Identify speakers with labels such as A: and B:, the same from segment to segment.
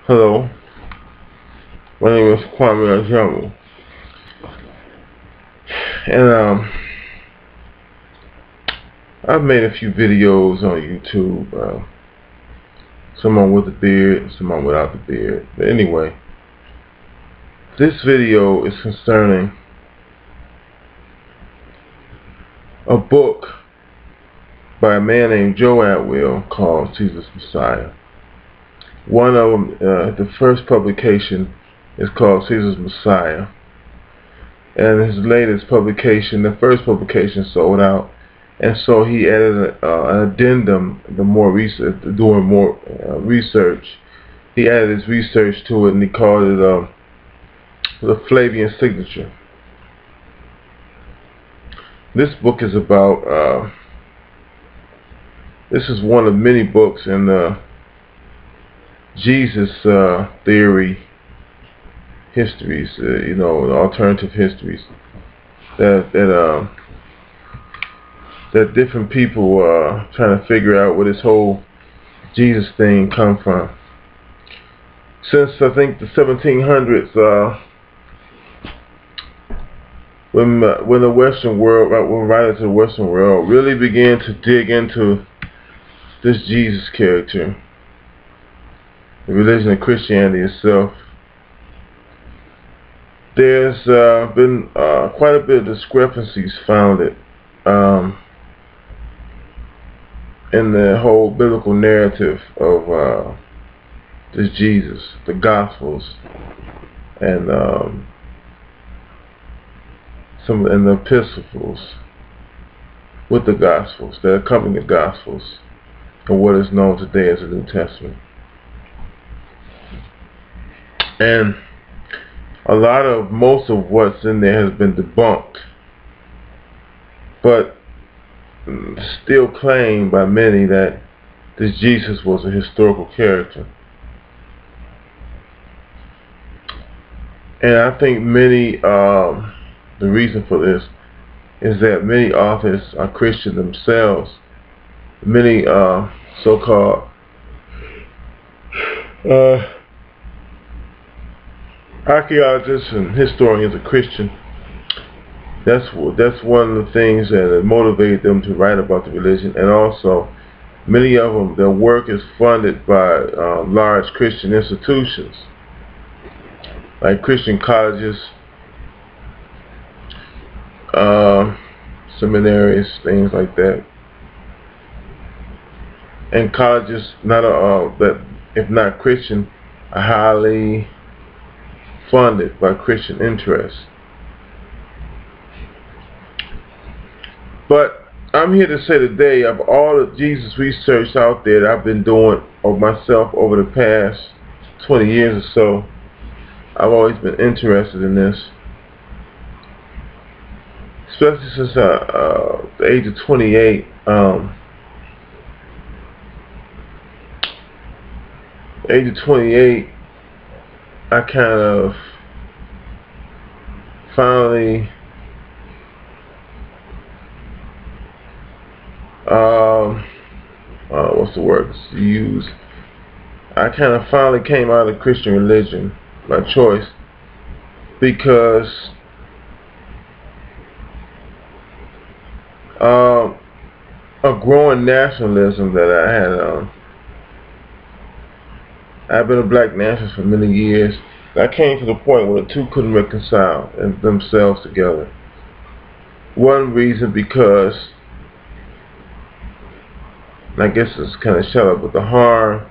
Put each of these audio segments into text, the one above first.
A: Hello, my name is Kwame Ajamu, and I've made a few videos on YouTube, some on with a beard, some on without the beard. But anyway, this video is concerning a book by a man named Joe Atwill called Caesar's Messiah. One of them, the first publication is called Caesar's Messiah, and his latest publication, the first publication, sold out, and so he added an addendum. Doing more research, he added his research to it, and he called it the Flavian signature. This book is about. This is one of many books in the Jesus theory histories, the alternative histories that different people are trying to figure out where this whole Jesus thing come from. Since I think the 1700s, when the Western world, when writers of the Western world really began to dig into this Jesus character, the religion of Christianity itself, there's been quite a bit of discrepancies founded in the whole biblical narrative of this Jesus, the Gospels, and some in the epistles with the Gospels that accompany the Gospels, and what is known today as the New Testament. And most of what's in there has been debunked, but still claimed by many that this Jesus was a historical character. And I think the reason for this is that many authors are Christian themselves. Many so-called archaeologists and historians are Christian. That's one of the things that motivated them to write about the religion, and also many of them, their work is funded by large Christian institutions like Christian colleges, seminaries, things like that, and colleges that, if not Christian, are highly funded by Christian interests. But I'm here to say today, of all the Jesus research out there that I've been doing of myself over the past 20 years or so, I've always been interested in this, especially since the age of 28. Age of 28, I kind of finally what's the word to use? I kind of finally came out of Christian religion by choice, because a growing nationalism that I had. I've been a black nationalist for many years. I came to the point where the two couldn't reconcile themselves together. One reason because, I guess it's kind of shallow, but the harm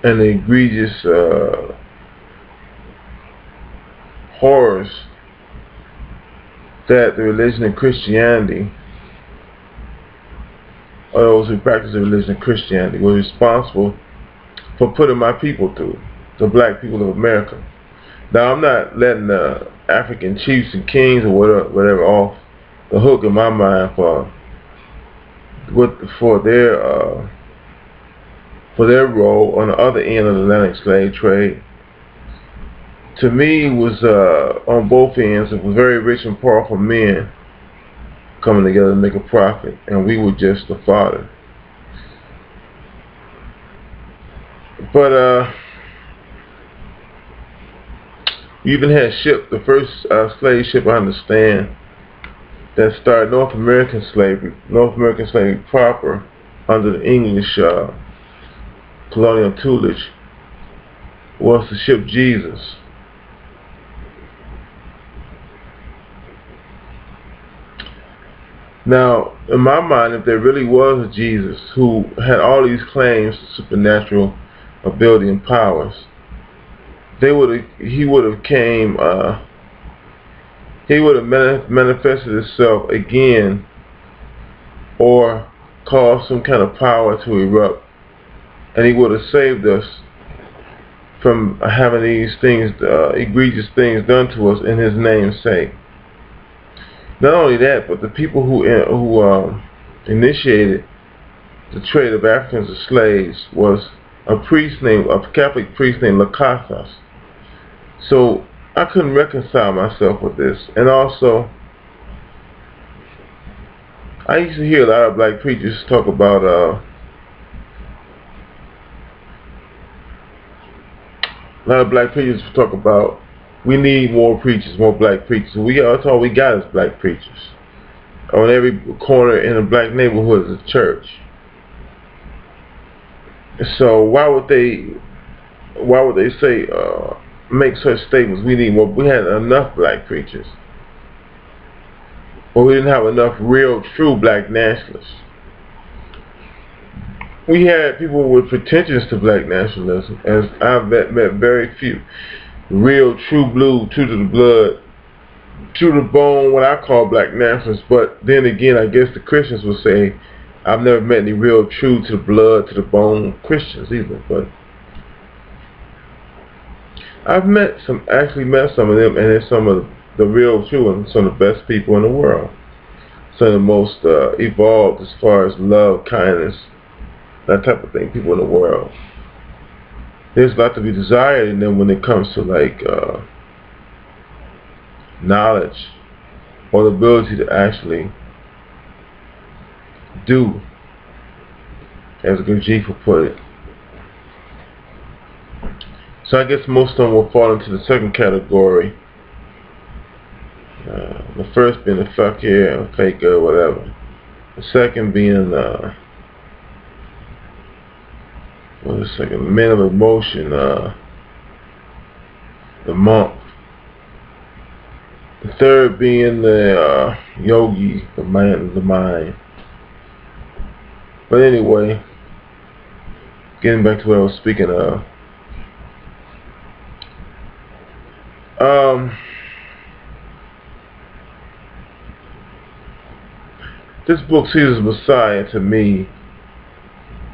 A: and the egregious horrors that the religion of Christianity, or those who practice the religion of Christianity, were responsible for putting my people through, the black people of America. Now, I'm not letting the African chiefs and kings or whatever off the hook in my mind for their role on the other end of the Atlantic slave trade. To me, was on both ends, it was very rich and powerful men coming together to make a profit, and we were just the fodder. But you even had ship, the first slave ship I understand that started North American slavery proper under the English colonial tutelage was the ship Jesus. Now, in my mind, if there really was a Jesus who had all these claims to supernatural ability and powers, he would have manifested himself again, or caused some kind of power to erupt, and he would have saved us from having these things, egregious things done to us in his name's sake. Not only that, but the people who initiated the trade of Africans as slaves was a Catholic priest named Lakatos. So I couldn't reconcile myself with this. And also, I used to hear a lot of black preachers talk about we need more preachers, more black preachers. That's all we got is black preachers. On every corner in a black neighborhood is a church. So why would they say make such statements? We need more. We had enough black preachers, but we didn't have enough real, true black nationalists. We had people with pretensions to black nationalism, as I've met very few real, true blue, true to the blood, true to the bone, what I call black nationalists. But then again, I guess the Christians will say I've never met any real, true to the blood, to the bone Christians either. But I've actually met some of them, and they're some of the real, true, and some of the best people in the world. Some of the most evolved as far as love, kindness, that type of thing, people in the world. There's a lot to be desired in them when it comes to knowledge or the ability to actually do, as Gurdjieff put it. So I guess most of them will fall into the second category. The first being a fakir, a faker, whatever. The second being man of emotion, the monk. The third being the yogi, the man of the mind. But anyway, getting back to what I was speaking of. This book, Caesar's Messiah, to me,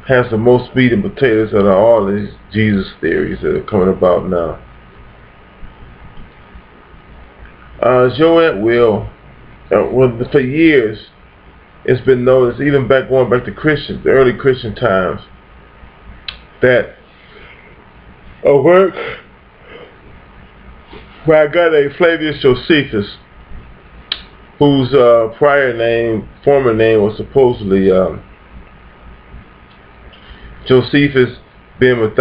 A: has the most meat and potatoes out of all these Jesus theories that are coming about now. Joe Atwill, for years, it's been noticed, even going back to the early Christian times, that a work by a guy named Flavius Josephus, whose former name was supposedly Josephus ben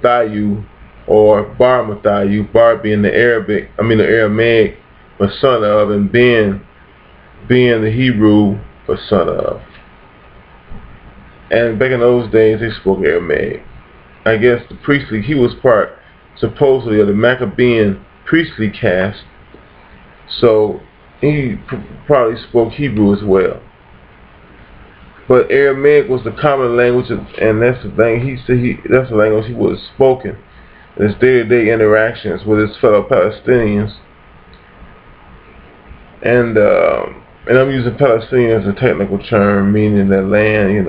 A: Matthew, or Bar Matthew, Bar being the Aramaic for son of, and Ben being the Hebrew for son of. And back in those days, they spoke Aramaic. I guess he was part, supposedly, of the Maccabean priestly caste, so he probably spoke Hebrew as well. But Aramaic was the common language, and that's the thing. That's the language he would have spoken in his day-to-day interactions with his fellow Palestinians. And I'm using Palestinian as a technical term, meaning that land,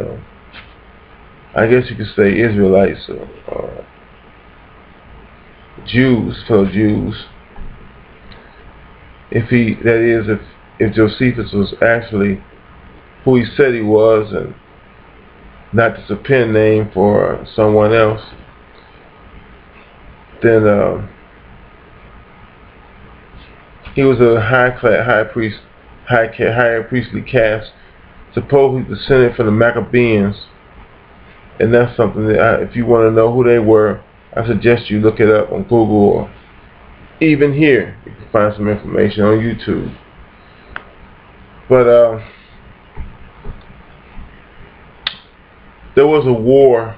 A: I guess you could say Israelites or Jews, fellow Jews. If Josephus was actually who he said he was, and not just a pen name for someone else, then he was a higher priestly caste, supposedly descended from the Maccabeans, And that's something that if you want to know who they were, I suggest you look it up on Google, or even here you can find some information on YouTube. But there was a war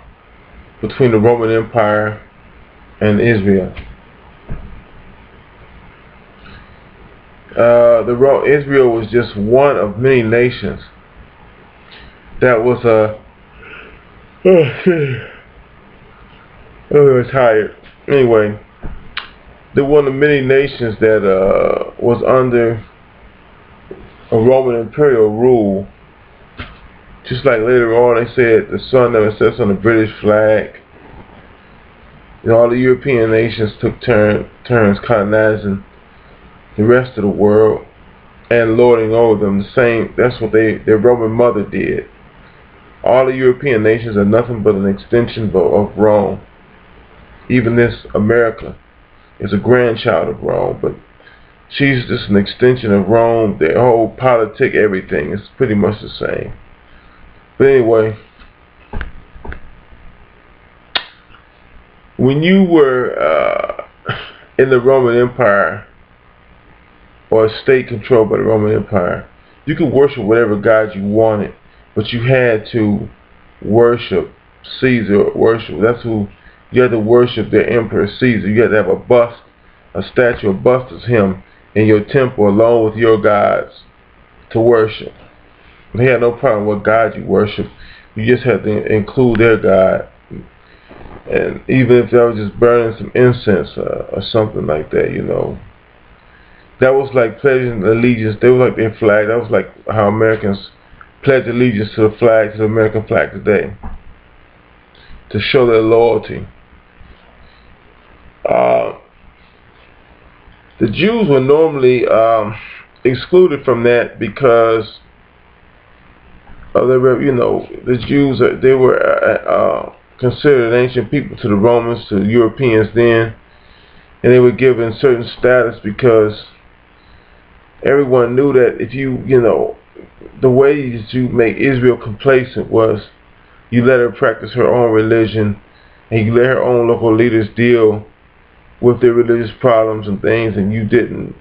A: between the Roman Empire and Israel. Israel was just one of many nations that was I'm tired. Anyway, they're one of many nations that was under a Roman imperial rule. Just like later on, they said the sun never sets on the British flag. All the European nations took turns colonizing the rest of the world and lording over them. The same. That's what their Roman mother did. All the European nations are nothing but an extension of Rome. Even this America is a grandchild of Rome, but she's just an extension of Rome. Their whole politic, everything is pretty much the same. But anyway, when you were in the Roman Empire, or a state controlled by the Roman Empire, you could worship whatever god you wanted, but you had to worship Caesar. That's who you had to worship, the Emperor Caesar. You had to have a bust, a statue, a bust of him in your temple along with your gods to worship. They had no problem what god you worship. You just had to include their god. And even if they were just burning some incense or something like that, that was like pledging allegiance. They were like their flag. That was like how Americans pledge allegiance to the flag, to the American flag today, to show their loyalty. The Jews were normally excluded from that because the Jews, they were considered ancient people to the Romans, to the Europeans then, and they were given certain status because everyone knew that if the way that you make Israel complacent was you let her practice her own religion, and you let her own local leaders deal with their religious problems and things, and you didn't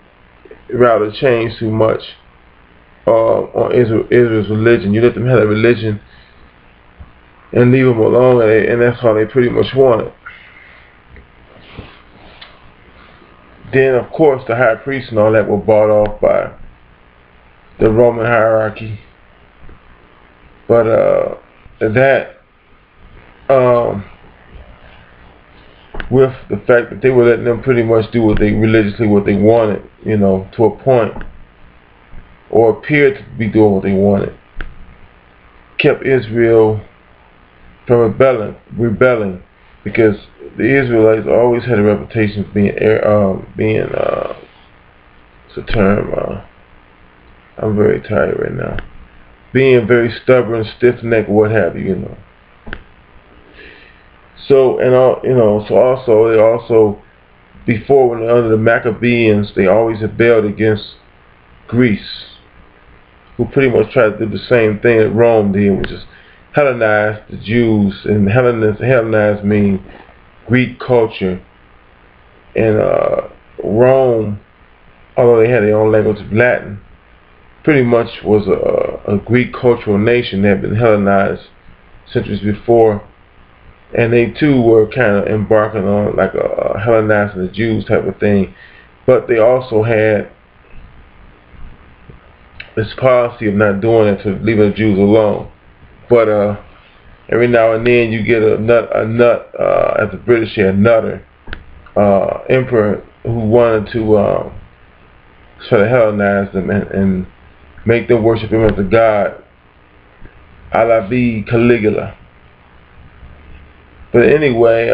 A: rather change too much on Israel's religion. You let them have a religion and leave them alone, and that's all they pretty much wanted. Then, of course, the high priests and all that were bought off by the Roman hierarchy. But with the fact that they were letting them pretty much do what they wanted, to a point, or appeared to be doing what they wanted, kept Israel from rebelling, because the Israelites always had a reputation of being what's the term? I'm very tired right now. Being very stubborn, stiff-necked, what have you, So they also before, when under the Maccabees, they always rebelled against Greece, who pretty much tried to do the same thing that Rome did, which is Hellenize the Jews. And Hellenize means Greek culture. And Rome, although they had their own language of Latin, pretty much was a Greek cultural nation that had been Hellenized centuries before. And they too were kind of embarking on like a Hellenizing the Jews type of thing. But they also had this policy of not doing it, to leaving the Jews alone. But every now and then you get a nut, as the British had, nutter emperor who wanted to try to Hellenize them and make them worship him as a god, a la Caligula. But anyway,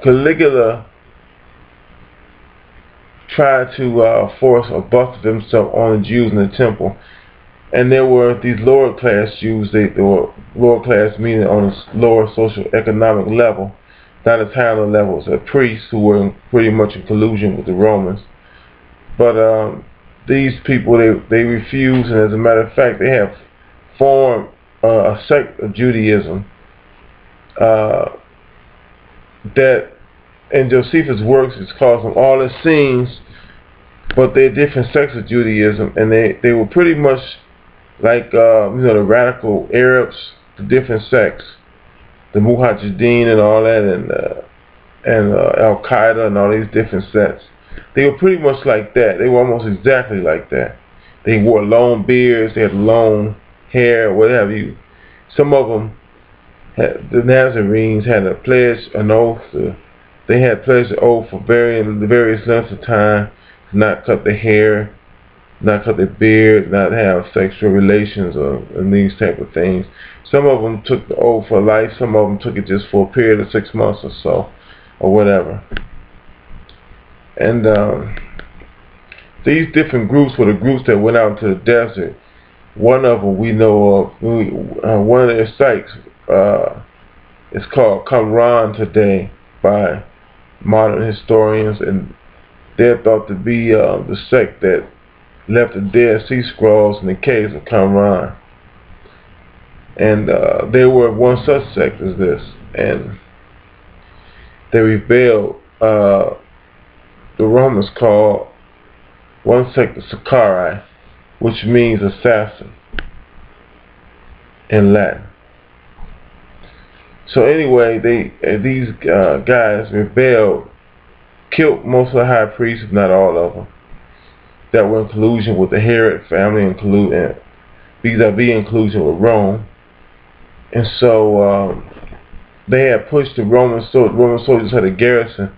A: Caligula tried to force a bust of himself on the Jews in the temple. And there were these lower class Jews. They were lower class meaning on a lower social economic level, not as high on the levels as priests who were pretty much in collusion with the Romans. But these people, they refused, and as a matter of fact, they have formed a sect of Judaism that in Josephus' works it's called them all Essenes, but they're different sects of Judaism, and they were pretty much like the radical Arabs, the different sects, the Mujahideen and all that, and Al Qaeda and all these different sects. They were pretty much like that. They were almost exactly like that. They wore long beards, they had long hair, whatever you. Some of them, the Nazarenes had a pledge, an oath. They had pledged an oath for various lengths of time, to not cut their hair, not cut their beard, not have sexual relations, and these type of things. Some of them took the oath for life. Some of them took it just for a period of 6 months or so, or whatever. And these different groups were the groups that went out into the desert. One of them we know of, one of their sites is called Qumran today by modern historians, and they're thought to be the sect that left the Dead Sea Scrolls in the caves of Qumran. And they were one such sect as this, and they rebelled. The Romans called one sect the Sicarii, which means assassin in Latin. So anyway, these guys rebelled, killed most of the high priests, if not all of them, that were in collusion with the Herod family and vis-a-vis in collusion with Rome. And so they had pushed the Roman soldiers had a garrison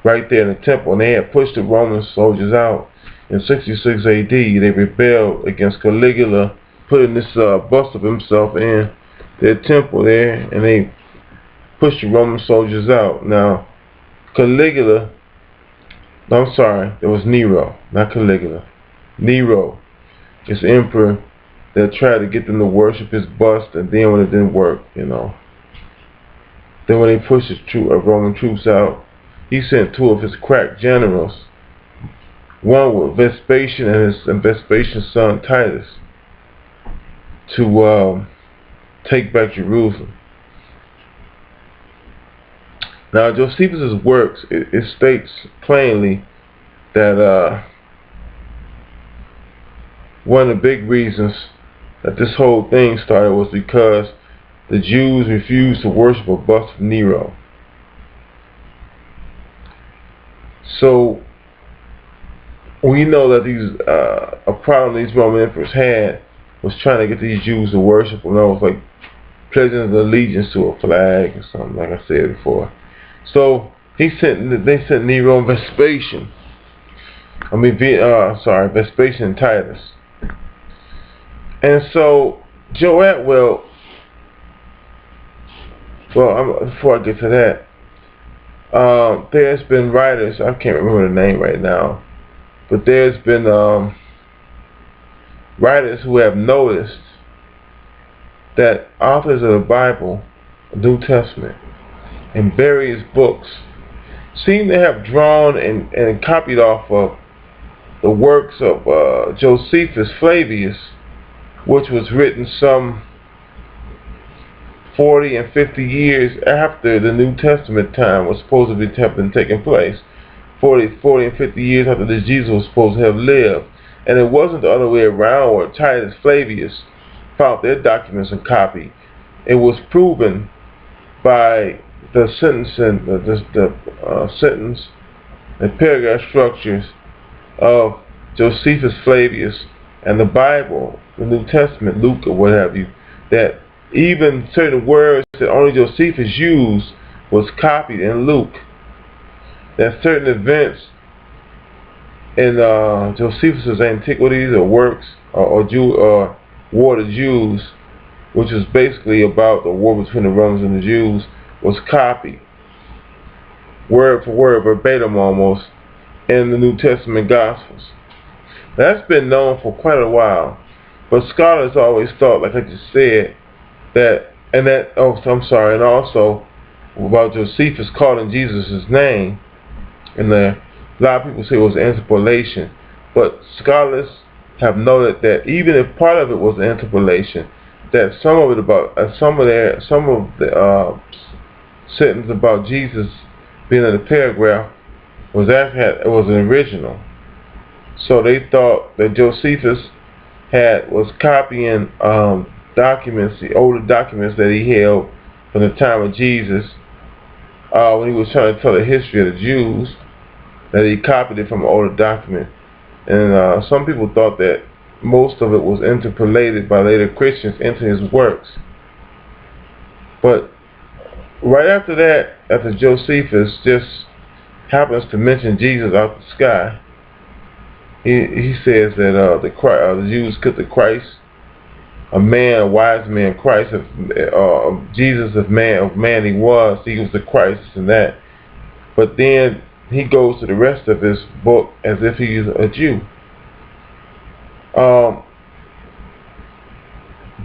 A: right there in the temple, and they had pushed the Roman soldiers out. In 66 AD, they rebelled against Caligula, putting this bust of himself in their temple there, and they pushed the Roman soldiers out. Now, Caligula, I'm sorry, it was Nero, not Caligula. Nero is the emperor that tried to get them to worship his bust, and then when it didn't work, then when they pushed his Roman troops out, he sent 2 of his crack generals, one with Vespasian and Vespasian's son Titus, to take back Jerusalem. Now, Josephus' works, it states plainly that one of the big reasons that this whole thing started was because the Jews refused to worship a bust of Nero. So we know that a problem these Roman emperors had was trying to get these Jews to worship them. That was like pledging allegiance to a flag or something, like I said before. So they sent Nero and Vespasian. Vespasian and Titus. And so Joe Atwell, before I get to that, there's been writers, I can't remember the name right now, but there's been writers who have noticed that authors of the Bible, the New Testament, in various books seem to have drawn and copied off of the works of Josephus Flavius, which was written some 40 and 50 years after the New Testament time was supposed to be taking place. 40 and 50 years after this Jesus was supposed to have lived. And it wasn't the other way around where Titus Flavius found their documents and copied. It was proven by the sentence and paragraph structures of Josephus Flavius and the Bible, the New Testament, Luke or what have you, that even certain words that only Josephus used was copied in Luke. That certain events in Josephus' Antiquities or works or War of the Jews, which is basically about the war between the Romans and the Jews, was copied word for word, verbatim almost, in the New Testament Gospels. That's been known for quite a while, but scholars always thought, like I just said, and also about Josephus calling Jesus' name, and a lot of people say it was interpolation, but scholars have noted that even if part of it was interpolation, that some of the sentence about Jesus being in the paragraph was an original. So they thought that Josephus was copying documents, the older documents that he held from the time of Jesus, when he was trying to tell the history of the Jews, that he copied it from an older document. And some people thought that most of it was interpolated by later Christians into his works. But right after that, after Josephus just happens to mention Jesus out the sky, he says that the Jews took the Christ, a wise man, Christ, Jesus of man he was the Christ and that. But then he goes to the rest of his book as if he's a Jew.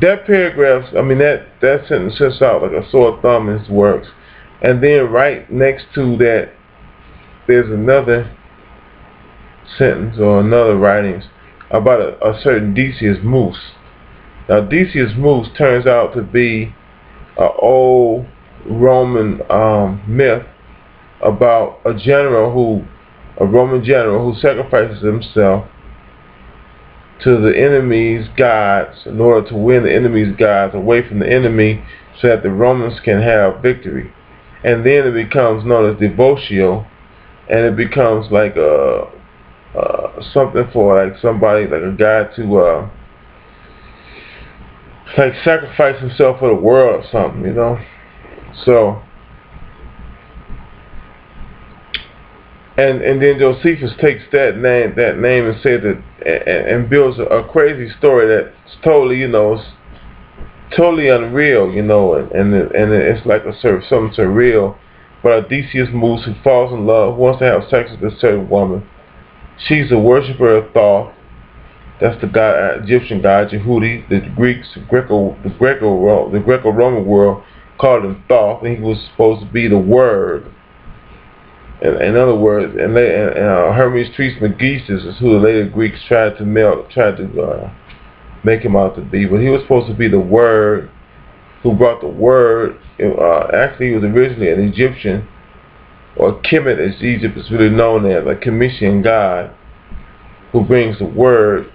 A: That paragraph, that sentence sits out like a sore thumb in his works. And then right next to that, there's another sentence or another writings about a certain Decius Mus. Now Decius Mus turns out to be an old Roman myth about a Roman general who sacrifices himself to the enemy's gods in order to win the enemy's gods away from the enemy so that the Romans can have victory. And then it becomes known as devotio, and it becomes like something for like somebody, like a guy to like sacrifice himself for the world or something, you know. So and then Josephus takes that name and says that and builds a crazy story that's totally, totally unreal, and it's like something surreal. But Decius Mus, who falls in love, wants to have sex with a certain woman. She's a worshiper of Thoth. That's the god, Egyptian god Yehudi. The Greco-Roman world called him Thoth, and he was supposed to be the Word. In other words, Hermes Trismegistus is who the later Greeks tried to make him out to be. But he was supposed to be the Word, who brought the Word. Actually, he was originally an Egyptian, or Kemet, as Egypt is really known as, a Comitian god, who brings the Word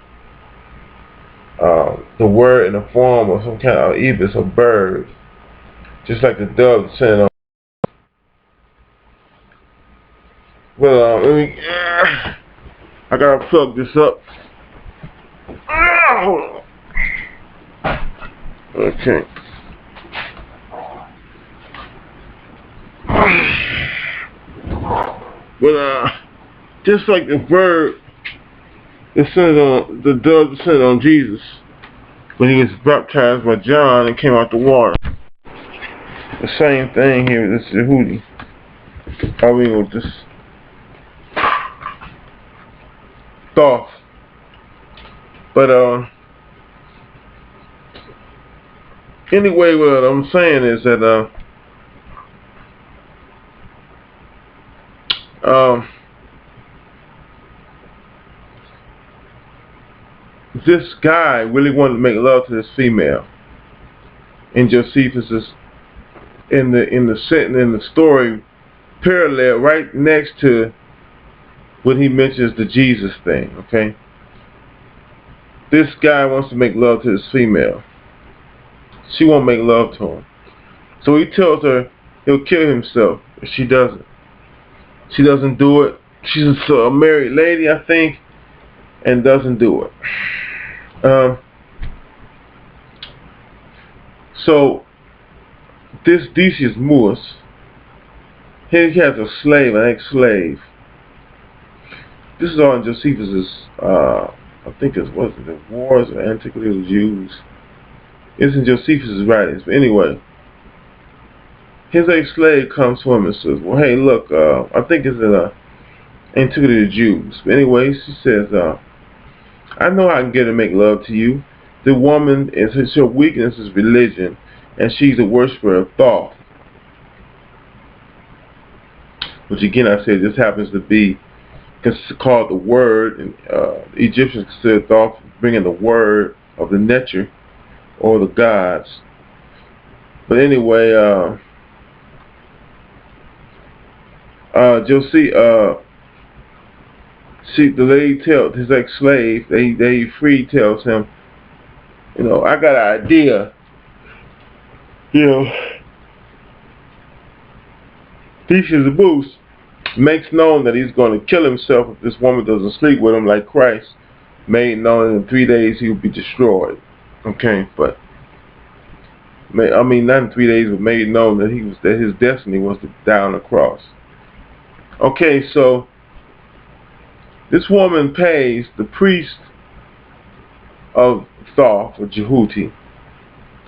A: in the form of some kind of ibis, or bird, just like the dove descended on. Well, I gotta plug this up. Okay. But just like the bird the dove descended on Jesus when he was baptized by John and came out the water. The same thing here with this Yehudi. With this Thoth. But anyway, what I'm saying is that this guy really wanted to make love to this female. And Josephus is in the story parallel right next to when he mentions the Jesus thing, okay? This guy wants to make love to this female. She won't make love to him. So he tells her he'll kill himself if she doesn't. She doesn't do it. She's a married lady, I think, and doesn't do it. So this Decius Mus, he has a slave, an ex-slave. This is all in Josephus's, I think the Wars of Antiquity of the Jews. It's in Josephus's writings. But anyway, his ex-slave comes to him and says, well, hey, look, I think it's in Antiquity of the Jews. But anyway, she says, I know I can get her to make love to you. The woman, her weakness is religion, and she's a worshiper of Thoth. Which again, I said, this happens to be called the Word, and Egyptians consider Thoth bringing the Word of the nature, or the gods. But anyway, you'll see, the lady tells his ex-slave, they free, tells him, I got an idea. Theseus Booth makes known that he's going to kill himself if this woman doesn't sleep with him, like Christ made known in 3 days he would be destroyed. Okay, but not in 3 days, but made known that his destiny was to die on the cross. Okay, so this woman pays the priest of Thoth or Jehuti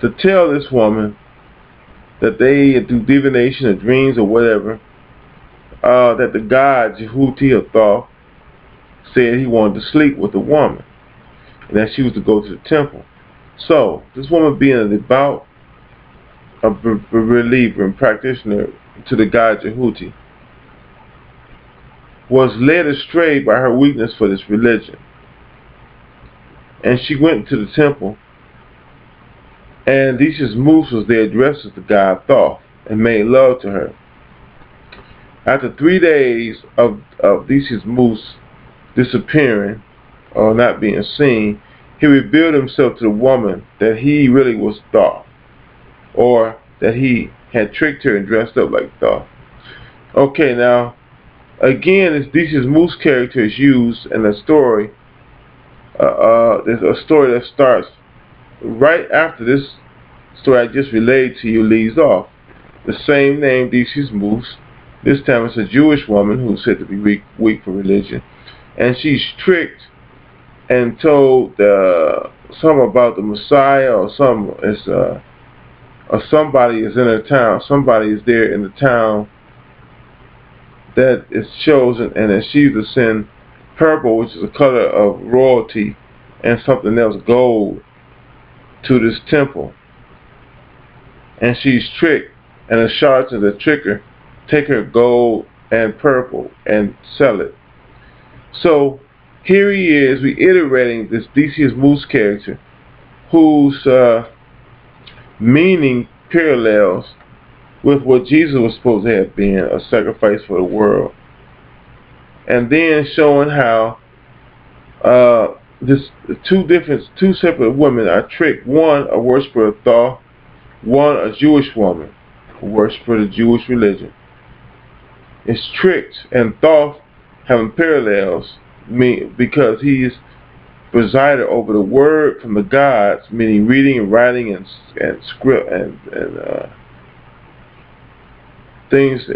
A: to tell this woman that they do divination or dreams or whatever, that the god Jehuti or Thoth said he wanted to sleep with the woman, and that she was to go to the temple. So this woman, being a devout, a believer and practitioner to the god Jehuti, was led astray by her weakness for this religion, and she went to the temple, and Theseus Moose was there dressed as the god Thoth and made love to her. After 3 days of Theseus Moose disappearing or not being seen, he revealed himself to the woman that he really was Thoth, or that he had tricked her and dressed up like Thoth. Okay, now again, this Theseus Moose character is used in a story. There's a story that starts right after this story I just relayed to you leaves off. The same name, Theseus Moose. This time it's a Jewish woman who's said to be weak for religion, and she's tricked and told something about the Messiah, or somebody is in her town. Somebody is there in the town that is chosen, and that she's to send purple, which is a color of royalty, and something else, gold, to this temple. And she's tricked, and the charlatans that trick her take her gold and purple and sell it. So here he is reiterating this Theseus Moose character, whose meaning parallels with what Jesus was supposed to have been, a sacrifice for the world. And then showing how two separate women are tricked. One, a worshiper of Thoth. One, a Jewish woman, a worshiper of the Jewish religion, is tricked, and Thoth having parallels, because he's presided over the word from the gods, meaning reading and writing and script and things,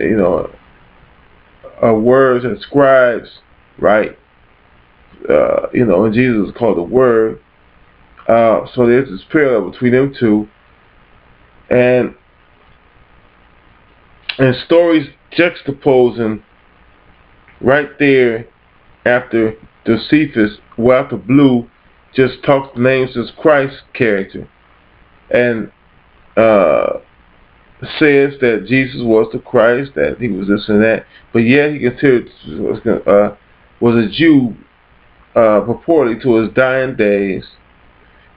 A: words and scribes, right? And Jesus is called the Word. So there's this parallel between them two, and stories juxtaposing right there after Josephus, after Blue just talks the names as Christ's character, and says that Jesus was the Christ, that he was this and that, but yet he considered was a Jew, purportedly to his dying days.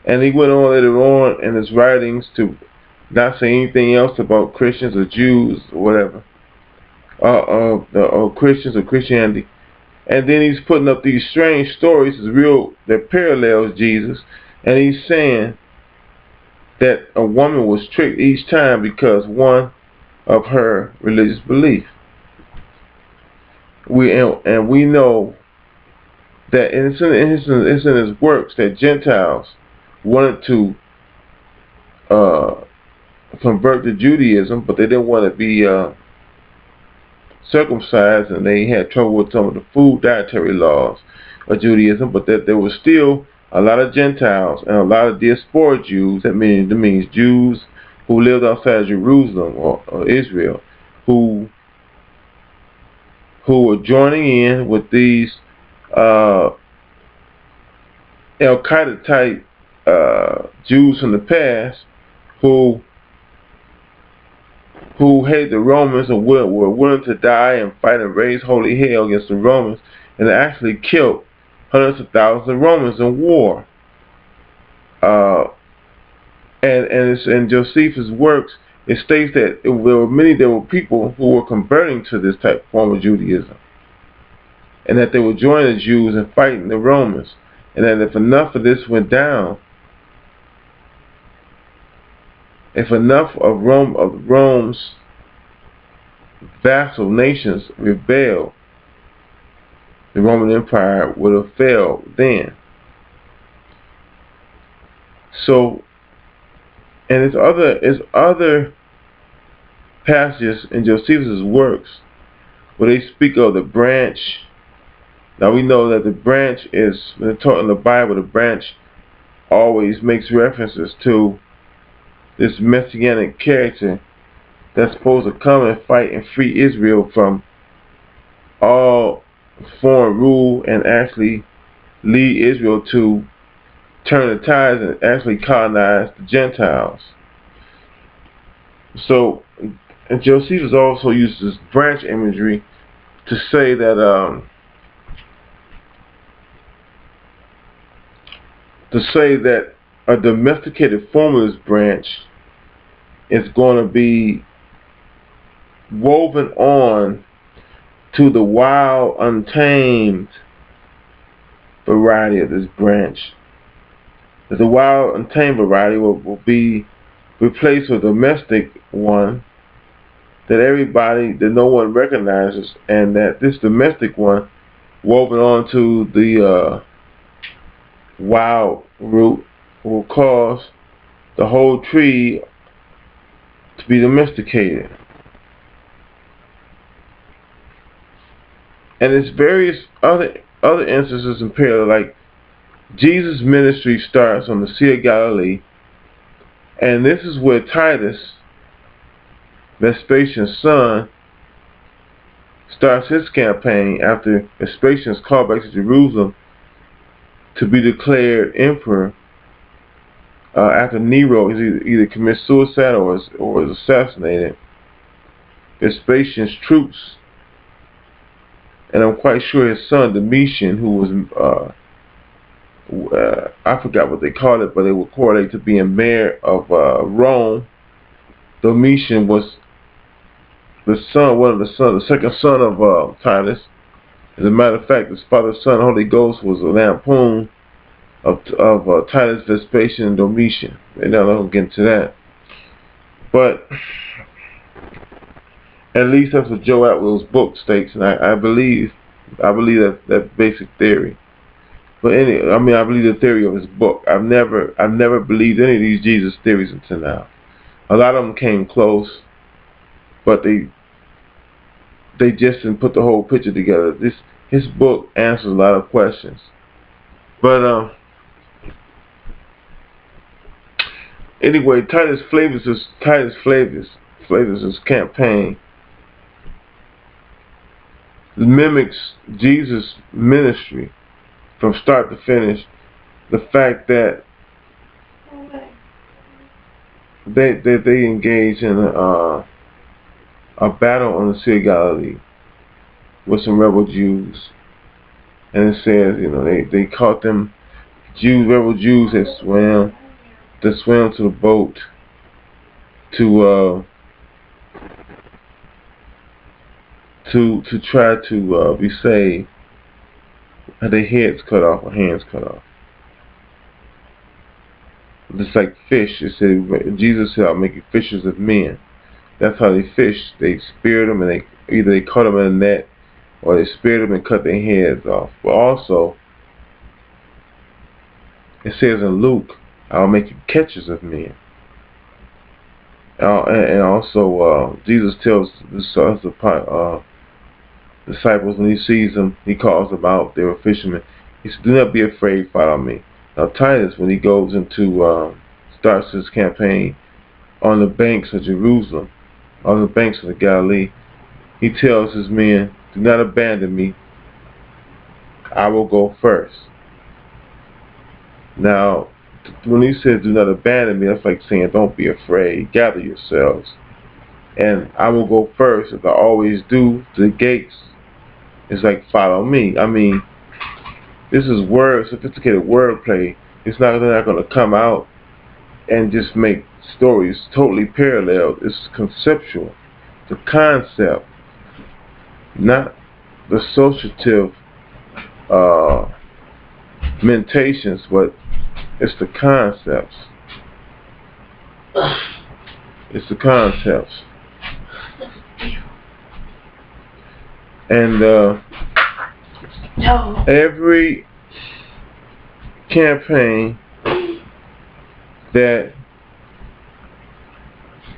A: And he went on later on in his writings to not say anything else about Christians or Jews or whatever, or Christians or Christianity. And then he's putting up these strange stories that parallels Jesus, and he's saying that a woman was tricked each time because one of her religious belief. We know that it's in his works that Gentiles wanted to convert to Judaism, but they didn't want to be circumcised, and they had trouble with some of the food dietary laws of Judaism, but that there was still a lot of Gentiles and a lot of diaspora Jews, that means Jews who lived outside Jerusalem or Israel, who were joining in with these Al-Qaeda type Jews from the past, who hated the Romans and were willing to die and fight and raise holy hell against the Romans, and actually killed hundreds of thousands of Romans in war. And it's in Josephus' works, it states that there were people who were converting to this type form of Judaism, and that they would join the Jews in fighting the Romans, and that if enough of this went down, if enough of Rome's vassal nations rebelled, the Roman Empire would have failed then. So, and there's other passages in Josephus' works where they speak of the branch. Now we know that the branch is, when they're taught in the Bible, the branch always makes references to this messianic character that's supposed to come and fight and free Israel from all foreign rule and actually lead Israel to turn the tides and actually colonize the Gentiles. So, and Josephus also uses branch imagery to say that a domesticated form of this branch is going to be woven on to the wild, untamed variety of this branch. That the wild, untamed variety will be replaced with a domestic one that no one recognizes, and that this domestic one, woven onto the wild root, will cause the whole tree to be domesticated. And there's various other instances in parallel, like Jesus' ministry starts on the Sea of Galilee, and this is where Titus, Vespasian's son, starts his campaign after Vespasian is called back to Jerusalem to be declared emperor after Nero either commits suicide or is assassinated. Vespasian's troops, and I'm quite sure his son Domitian, who was I forgot what they called it, but they would correlate to being mayor of Rome. Domitian was the second son of Titus. As a matter of fact, his Father, Son, Holy Ghost was a lampoon of Titus, Vespasian, and Domitian. And now I'll get into that. But at least that's what Joe Atwill's book states, and I believe that basic theory. But I believe the theory of his book. I've never believed any of these Jesus theories until now. A lot of them came close, but they just didn't put the whole picture together. His book answers a lot of questions. But anyway, Titus Flavius' campaign mimics Jesus' ministry from start to finish. The fact that they engage in a battle on the Sea of Galilee with some rebel Jews, and it says they caught them rebel Jews that swam to the boat to try to be saved. Had their heads cut off or hands cut off. Just like fish, it said, Jesus said, "I'll make you fishers of men." That's how they fish. They speared them, and they caught them in a net, or they speared them and cut their heads off. But also, it says in Luke, "I'll make you catchers of men." And also, Jesus tells the disciples when he sees them, he calls them out. They were fishermen. He said, "Do not be afraid, follow me." Now Titus, when he goes into starts his campaign on the banks of Jerusalem, on the banks of the Galilee, he tells his men, "Do not abandon me. I will go first." Now, when he says, "Do not abandon me," that's like saying, "Don't be afraid. Gather yourselves, and I will go first, as I always do, to the gates." It's like, "Follow me." I mean, this is sophisticated wordplay. They're not going to come out and just make stories totally parallel. It's conceptual, the concept, not the associative mentations, but it's the concepts. It's the concepts. And every campaign that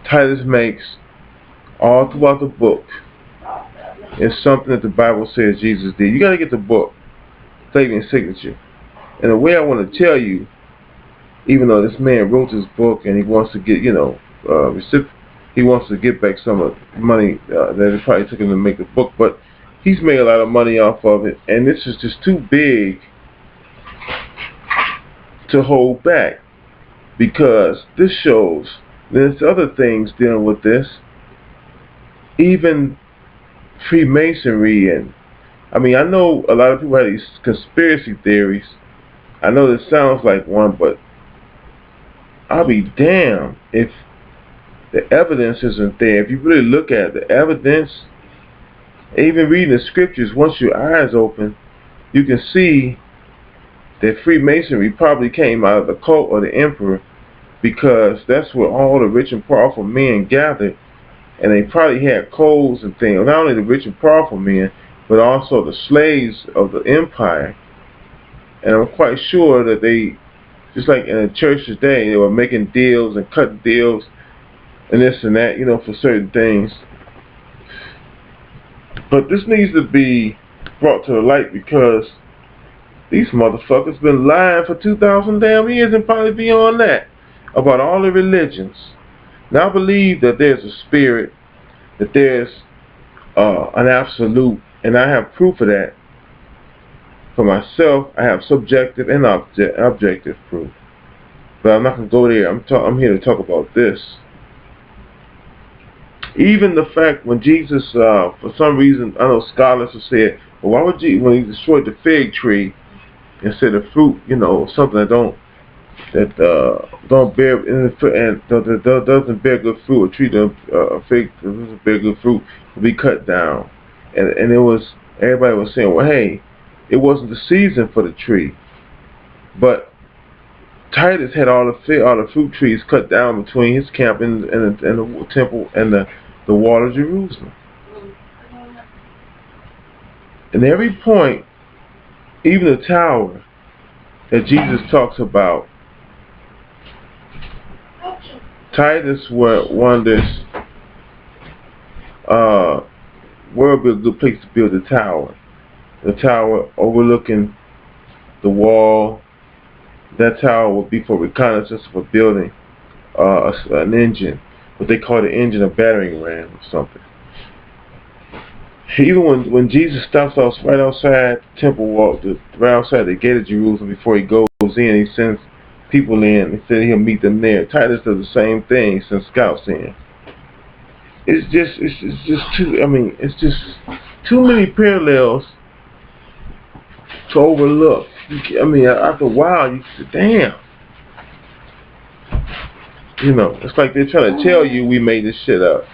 A: Titus makes all throughout the book is something that the Bible says Jesus did. You got to get the book, Flavian signature. And the way I want to tell you, even though this man wrote this book and he wants to get, he wants to get back some of the money that it probably took him to make the book, but he's made a lot of money off of it, and this is just too big to hold back, because this shows there's other things dealing with this, even Freemasonry. And I mean, I know a lot of people have these conspiracy theories. I know this sounds like one, but I'll be damned if the evidence isn't there. If you really look at the evidence, even reading the scriptures, once your eyes open, you can see that Freemasonry probably came out of the cult of the emperor, because that's where all the rich and powerful men gathered, and they probably had codes and things. Not only the rich and powerful men, but also the slaves of the empire. And I'm quite sure that they, just like in the church today, they were making deals and cutting deals and this and that, for certain things. But this needs to be brought to the light, because these motherfuckers been lying for 2,000 damn years and probably beyond that about all the religions. Now I believe that there's a spirit, that there's an absolute, and I have proof of that for myself. I have subjective and objective proof. But I'm not going to go there. I'm here to talk about this. Even the fact when Jesus, for some reason, I know scholars have said, well, why would Jesus, when he destroyed the fig tree and said the fruit, something that don't bear and doesn't bear good fruit, a tree a fig doesn't bear good fruit, will be cut down. And it was, everybody was saying, well, hey, it wasn't the season for the tree, but Titus had all the fruit trees cut down between his camp and the temple and the wall of Jerusalem. And every point, even the tower that Jesus talks about, Titus wonders where would be a good place to build the tower. The tower overlooking the wall. That tower would be for reconnaissance of a building, an engine, what they call the engine, a battering ram or something. Even when Jesus stops us right outside the temple wall, right outside the gate of Jerusalem, before he goes in, he sends people in. He said he'll meet them there. Titus does the same thing. He sends scouts in. It's just too many parallels to overlook. After a while, you say, damn. It's like they're trying to tell you we made this shit up.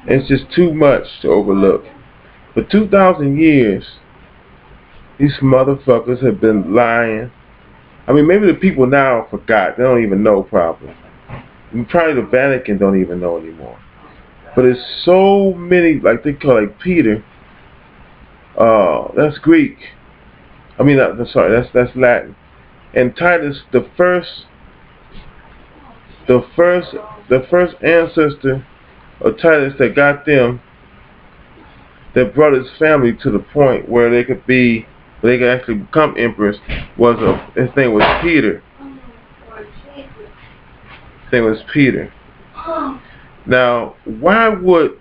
A: It's just too much to overlook. For 2,000 years, these motherfuckers have been lying. Maybe the people now forgot. They don't even know probably. Probably the Vatican don't even know anymore. But it's so many, like they call Peter. That's Greek. That's Latin. And Titus, the first ancestor of Titus that got them, that brought his family to the point where they could actually become emperors, his name was Peter. His name was Peter. Now, why would,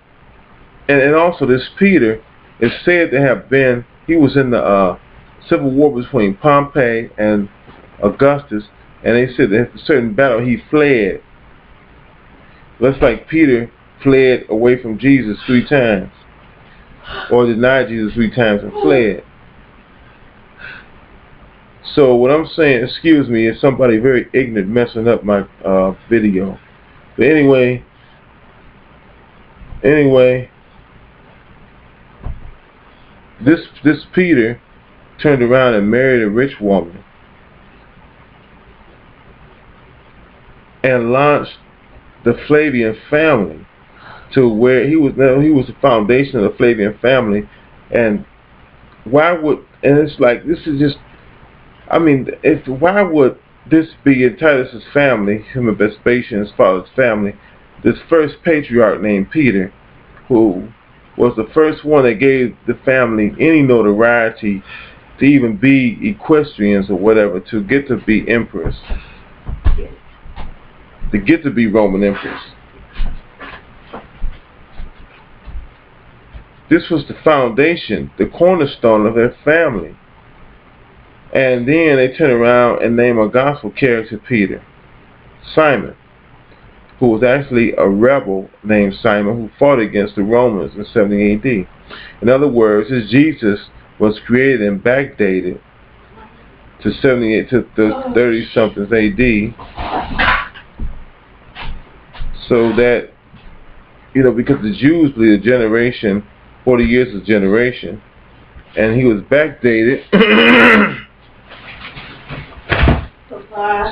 A: and also this Peter is said to have been, he was in the civil war between Pompey and Augustus, and they said that at a certain battle he fled. Looks like Peter fled away from Jesus 3 times. or denied Jesus 3 times and fled. So what I'm saying, excuse me, is somebody very ignorant messing up my video. But anyway, this Peter turned around and married a rich woman and launched the Flavian family to where he was the foundation of the Flavian family. And why would, and it's like, this is just, I mean, why would this be in Titus's family, him and Vespasian, his father's family, this first patriarch named Peter, who was the first one that gave the family any notoriety to even be equestrians or whatever, to get to be emperors, to get to be Roman emperors. This was the foundation, the cornerstone of their family. And then they turn around and name a gospel character Peter, Simon, who was actually a rebel named Simon who fought against the Romans in 70 AD. In other words, this Jesus was created and backdated to 78 to the 30 something AD, so that, you know, because the Jews believe a generation, 40 years is a generation, and he was backdated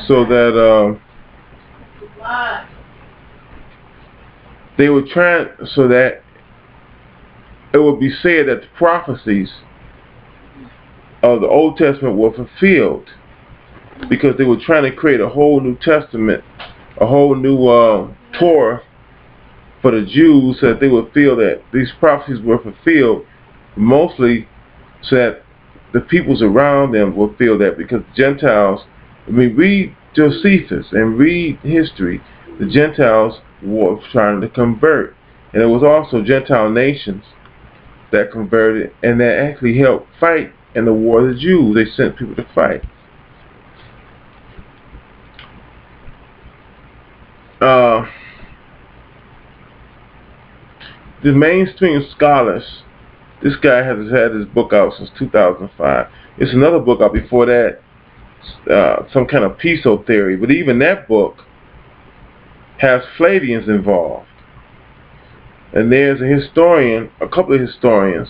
A: so that they were trying, so that it would be said that the prophecies of the Old Testament were fulfilled, because they were trying to create a whole New Testament, a whole new Torah for the Jews, so that they would feel that these prophecies were fulfilled, mostly so that the peoples around them would feel that, because Gentiles, I mean, read Josephus and read history, the Gentiles were trying to convert, and it was also Gentile nations that converted and that actually helped fight in the war of the Jews. They sent people to fight. The mainstream scholars, this guy has had his book out since 2005. It's another book out before that, some kind of Piso theory, but even that book has Flavians involved. And there's a historian, a couple of historians,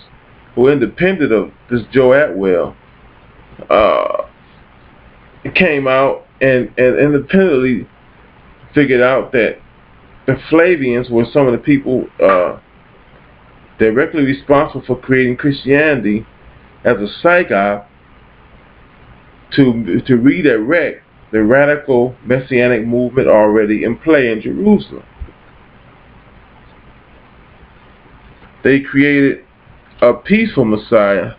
A: who are independent of this Joe Atwell, came out and independently figured out that the Flavians were some of the people directly responsible for creating Christianity as a psyop to redirect the radical messianic movement already in play in Jerusalem. They created a peaceful Messiah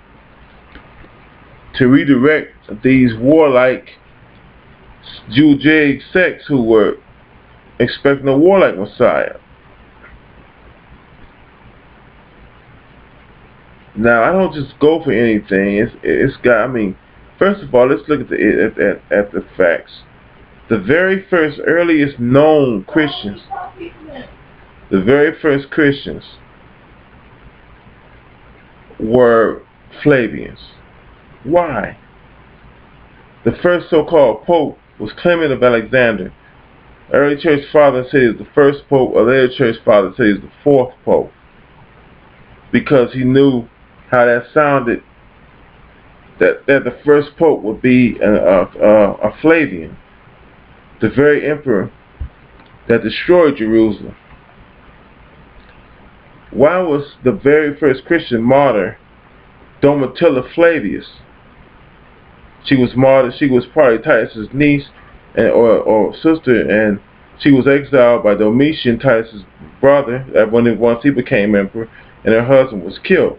A: to redirect these warlike Judaic sects who were expecting a warlike Messiah. Now, I don't just go for anything. It's got. I mean, first of all, let's look at the facts. The very first, earliest known Christians, the very first Christians were Flavians. Why? The first so-called Pope was Clement of Alexandria. Early church father said he was the first Pope. A later church father said he was the fourth Pope, because he knew how that sounded, that the first Pope would be a Flavian, the very emperor that destroyed Jerusalem. Why was the very first Christian martyr Domitilla Flavius? She was martyred. She was probably Titus's niece or sister, and she was exiled by Domitian, Titus's brother, once he became emperor, and her husband was killed.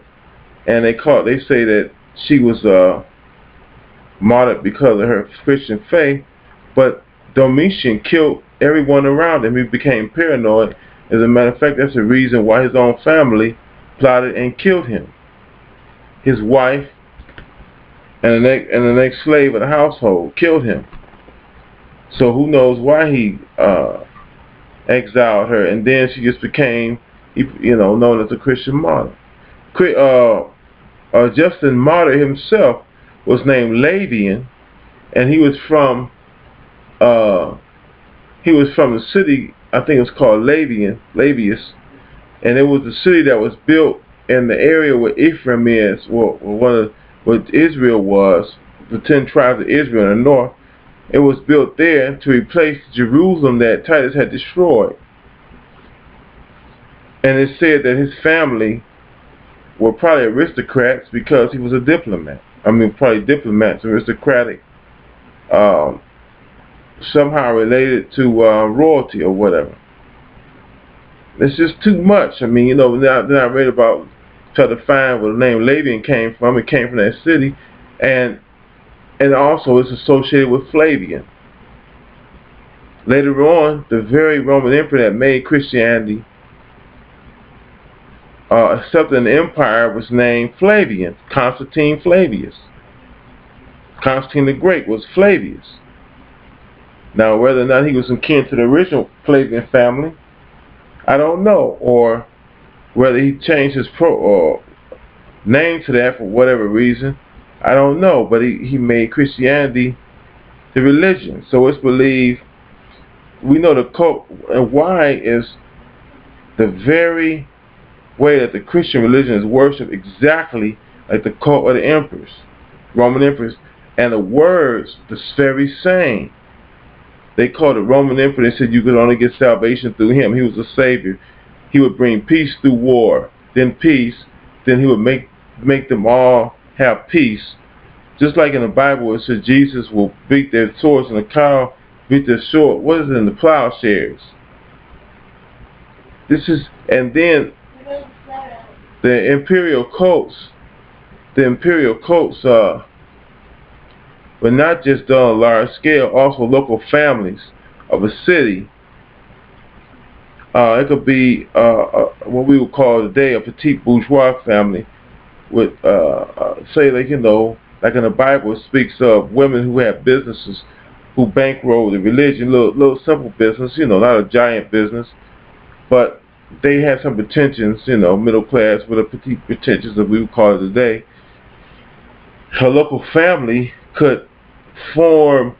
A: And they say that she was martyred because of her Christian faith, but Domitian killed everyone around him. He became paranoid. As a matter of fact, that's the reason why his own family plotted and killed him. His wife and the next slave of the household killed him. So who knows why he exiled her, and then she just became, known as a Christian martyr. Justin Martyr himself was named Flavian, and uh, he was from the city, I think it was called Flavius, and it was the city that was built in the area where Ephraim is, well, one of what Israel was, the 10 tribes of Israel in the north. It was built there to replace Jerusalem that Titus had destroyed. And it said that his family were probably aristocrats because he was a diplomat. I mean, probably diplomats, aristocratic, um, somehow related to royalty or whatever. It's just too much. I mean, then I read about, try to find where the name Flavian came from. It came from that city, and also it's associated with Flavian. Later on, the very Roman emperor that made Christianity accepted an empire was named Flavian, Constantine Flavius. Constantine the Great was Flavius. Now, whether or not he was in kin to the original Flavian family, I don't know, or whether he changed his name to that for whatever reason, I don't know. But he made Christianity the religion. So it's believed, we know the cult, and why is the very way that the Christian religion is worshipped exactly like the cult of the emperors, Roman emperors, and the words the very same. They called the Roman emperor, they said you could only get salvation through him. He was a savior. He would bring peace through war, then peace, then he would make them all have peace. Just like in the Bible it says Jesus will beat their swords and the cow beat their sword. What is it in the plowshares? And then the imperial cults but not just done on a large scale, also local families of a city. It could be what we would call today a petite bourgeois family with, say, like in the Bible it speaks of women who have businesses who bankroll the religion, little simple business, not a giant business, but they had some pretensions, middle class with a petite pretensions that we would call it today. A local family could form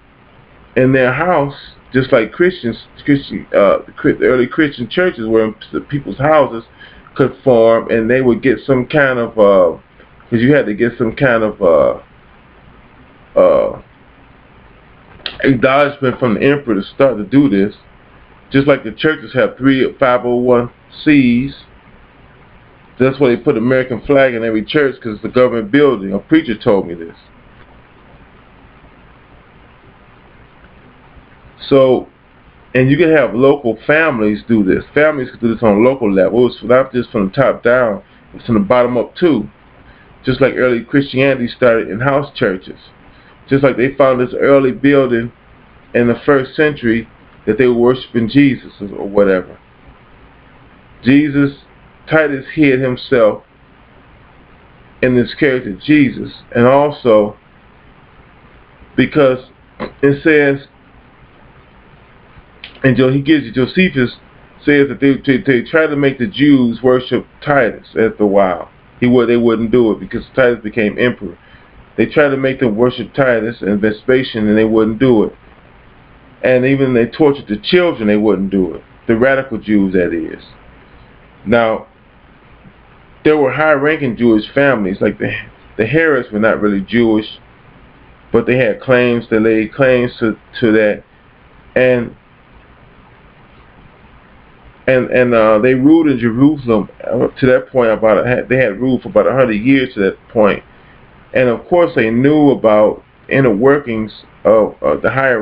A: in their house, just like the early Christian churches were in the people's houses, could form, and they would get some kind of, because you had to get some kind of acknowledgement from the emperor to start to do this. Just like the churches have 3 501(c)s. That's why they put an American flag in every church, because it's the government building. A preacher told me this. So, and you can have local families do this. Families can do this on a local level. It's not just from the top down, it's from the bottom up too. Just like early Christianity started in house churches. Just like they found this early building in the 1st century that they were worshiping Jesus or whatever. Titus hid himself in this character Jesus, and also because it says, and Josephus says that they tried to make the Jews worship Titus after a while. They wouldn't do it because Titus became emperor. They tried to make them worship Titus and Vespasian, and they wouldn't do it. And even they tortured the children, they wouldn't do it. The radical Jews, that is. Now, there were high-ranking Jewish families, like the Herods were not really Jewish, but they had claims, they laid claims to that, and they ruled in Jerusalem to that point. They had ruled for about 100 years to that point, and of course they knew about inner workings of the higher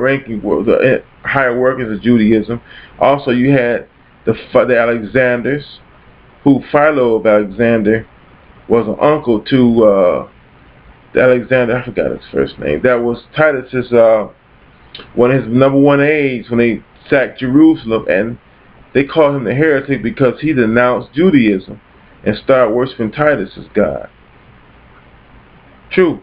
A: workings of Judaism. Also, you had the Alexanders, who Philo of Alexandria was an uncle to Alexander. I forgot his first name. That was Titus's one of his number 1 aides when they sacked Jerusalem, and they called him the heretic because he denounced Judaism and started worshiping Titus as God. True.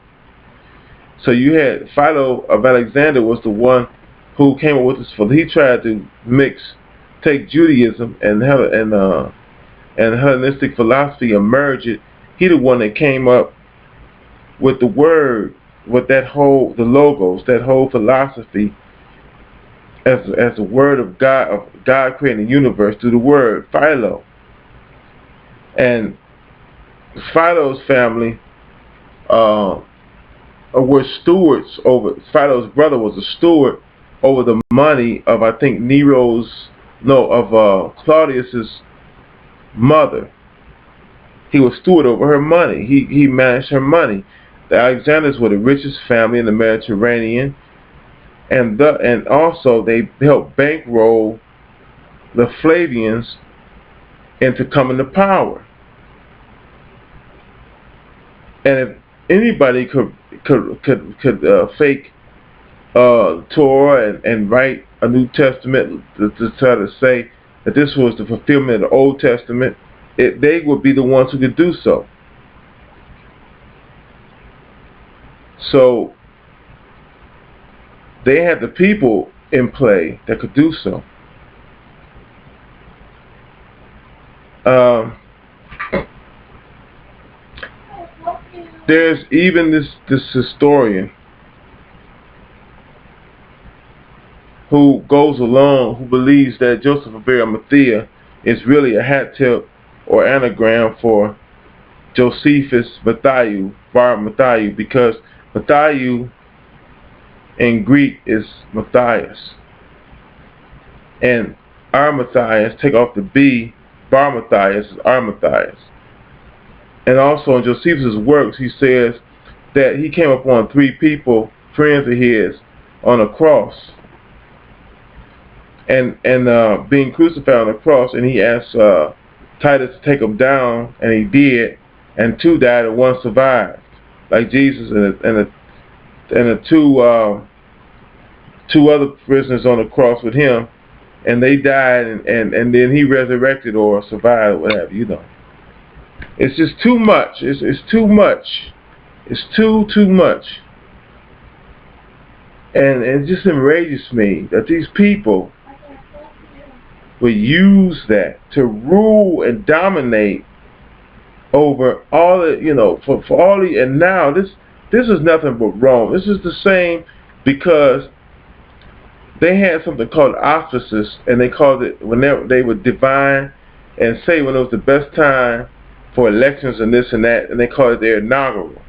A: So you had Philo of Alexandria was the one who came up with this. He tried to take Judaism and Hellenistic philosophy and merge it He the one that came up with the word, with the logos, that whole philosophy as the word of God creating the universe through the word, Philo. And Philo's family were stewards over, Philo's brother was a steward over the money of, I think, Claudius's mother. He was steward over her money. He managed her money. The Alexanders were the richest family in the Mediterranean, and also they helped bankroll the Flavians into coming to power. And if anybody could fake Torah and write a New Testament to try to say that this was the fulfillment of the Old Testament, they would be the ones who could do so. So they had the people in play that could do so. There's even this historian who goes along, who believes that Joseph of Arimathea is really a hat tip or anagram for Josephus Matthew, Bar Matthew, because Matthew in Greek is Matthias, and Armatthias, take off the B, Bar Matthias is Armatthias. And also in Josephus' works, he says that he came upon 3 people, friends of his, on a cross, and being crucified on the cross, and he asked Titus to take them down, and he did, and 2 died and 1 survived, like Jesus, and the 2 other prisoners on the cross with him, and they died, and then he resurrected or survived, or whatever, you know. It's just too much. It's too much. It's too much. And it just enrages me that these people will use that to rule and dominate over all the, for all the, and now this is nothing but Rome. This is the same, because they had something called offices, and they called it, whenever they would divine and say when it was the best time for elections and this and that, and they called it their inaugural.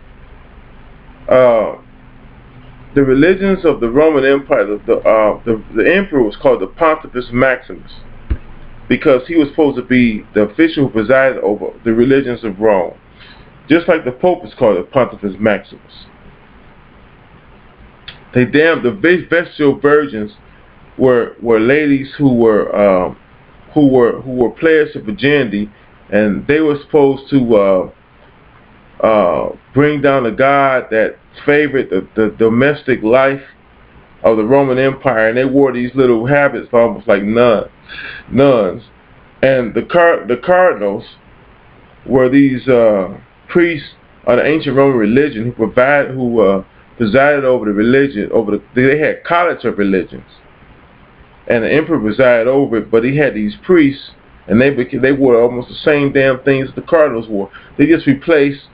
A: The religions of the Roman Empire, the emperor was called the Pontifex Maximus, because he was supposed to be the official who presided over the religions of Rome. Just like the Pope is called the Pontifex Maximus. The bestial virgins were ladies who were pledged to virginity, and they were supposed to bring down a god that favored the domestic life of the Roman Empire, and they wore these little habits almost like nuns. And the cardinals were these priests of the ancient Roman religion who presided over the religion. They had college of religions, and the emperor presided over it. But he had these priests, and they wore almost the same damn things the cardinals wore. They just replaced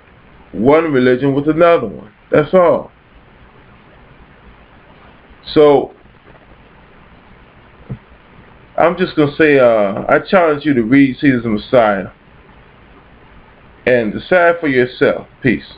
A: one religion with another one. That's all. So I'm just going to say, I challenge you to read Caesar's Messiah and decide for yourself. Peace.